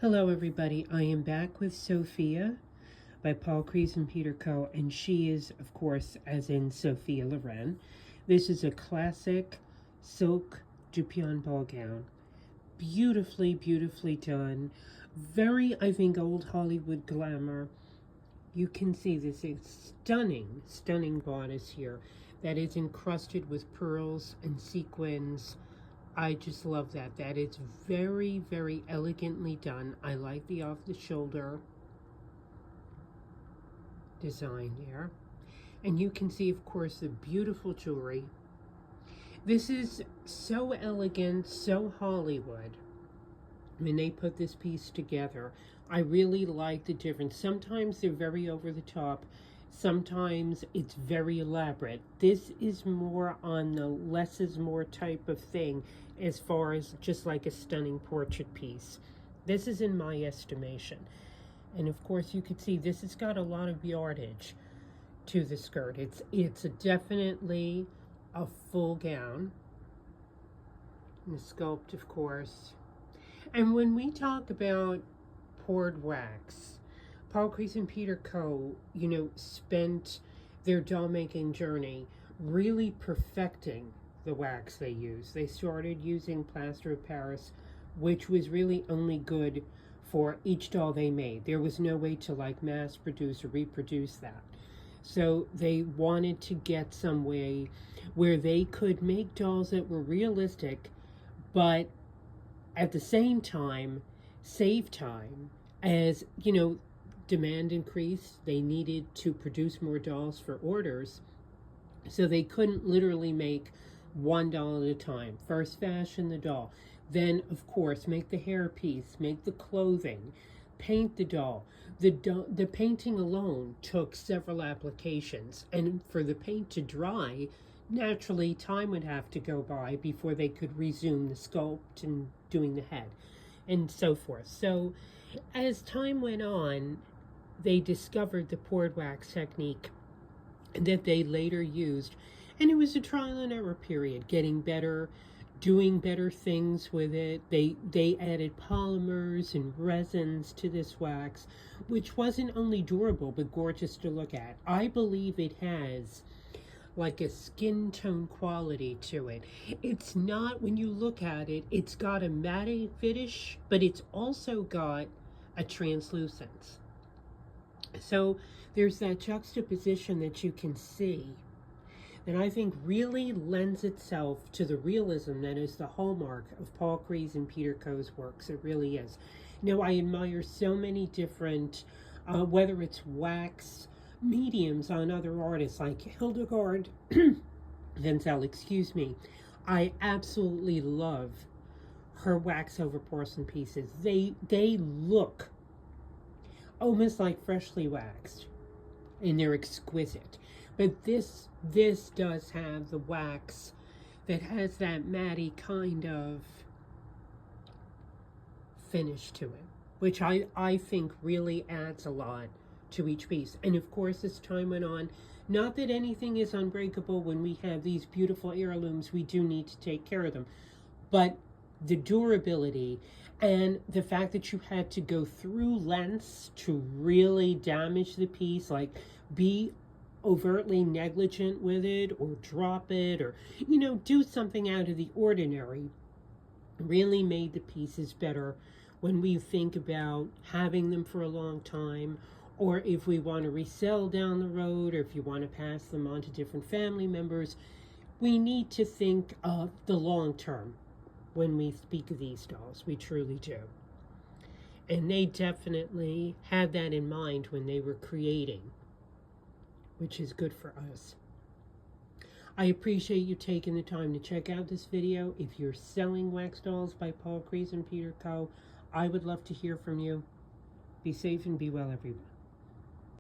Hello everybody, I am back with Sophia by Paul Kreese and Peter Co. And she is, of course, as in Sophia Loren. This is a classic silk Dupion ball gown. Beautifully, beautifully done. Very, I think, old Hollywood glamour. You can see this is stunning, stunning bodice here that is encrusted with pearls and sequins. I just love that. That is very, very elegantly done. I like the off-the-shoulder design there. And you can see, of course, the beautiful jewelry. This is so elegant, so Hollywood. When they put this piece together, I really like the difference. Sometimes they're very over the top. Sometimes it's very elaborate. This is more on the less is more type of thing, as far as just like a stunning portrait piece. This is in my estimation. And of course you can see this has got a lot of yardage to the skirt. It's definitely a full gown. And the sculpt, of course. And when we talk about poured wax, Paul Kreese and Peter Co., spent their doll making journey really perfecting the wax they use. They started using plaster of Paris, which was really only good for each doll they made. There was no way to mass produce or reproduce that. So they wanted to get some way where they could make dolls that were realistic, but at the same time save time. As demand increased, they needed to produce more dolls for orders, so they couldn't literally make one doll at a time. First fashion the doll, then of course make the hair piece, make the clothing, paint the doll. The painting alone took several applications, and for the paint to dry, naturally time would have to go by before they could resume the sculpt and doing the head and so forth. So as time went on, they discovered the poured wax technique that they later used, and it was a trial and error period, getting better, doing better things with it. They added polymers and resins to this wax, which wasn't only durable but gorgeous to look at. I believe it has like a skin tone quality to it. It's not, when you look at it, it's got a matte finish, but it's also got a translucence. So there's that juxtaposition that you can see that I think really lends itself to the realism that is the hallmark of Paul Kreese and Peter Co.'s works. It really is. I admire so many different, whether it's wax mediums on other artists like Hildegard Wenzel, excuse me. I absolutely love her wax over porcelain pieces. They look almost like freshly waxed, and they're exquisite. But this does have the wax that has that matte kind of finish to it, which I think really adds a lot to each piece. And of course, as time went on, not that anything is unbreakable. When we have these beautiful heirlooms, we do need to take care of them, but the durability and the fact that you had to go through lengths to really damage the piece, like be overtly negligent with it or drop it or do something out of the ordinary, really made the pieces better when we think about having them for a long time, or if we want to resell down the road, or if you want to pass them on to different family members. We need to think of the long term when we speak of these dolls. We truly do. And they definitely had that in mind when they were creating, which is good for us. I appreciate you taking the time to check out this video. If you're selling wax dolls by Paul Kreese and Peter Co., I would love to hear from you. Be safe and be well, everyone.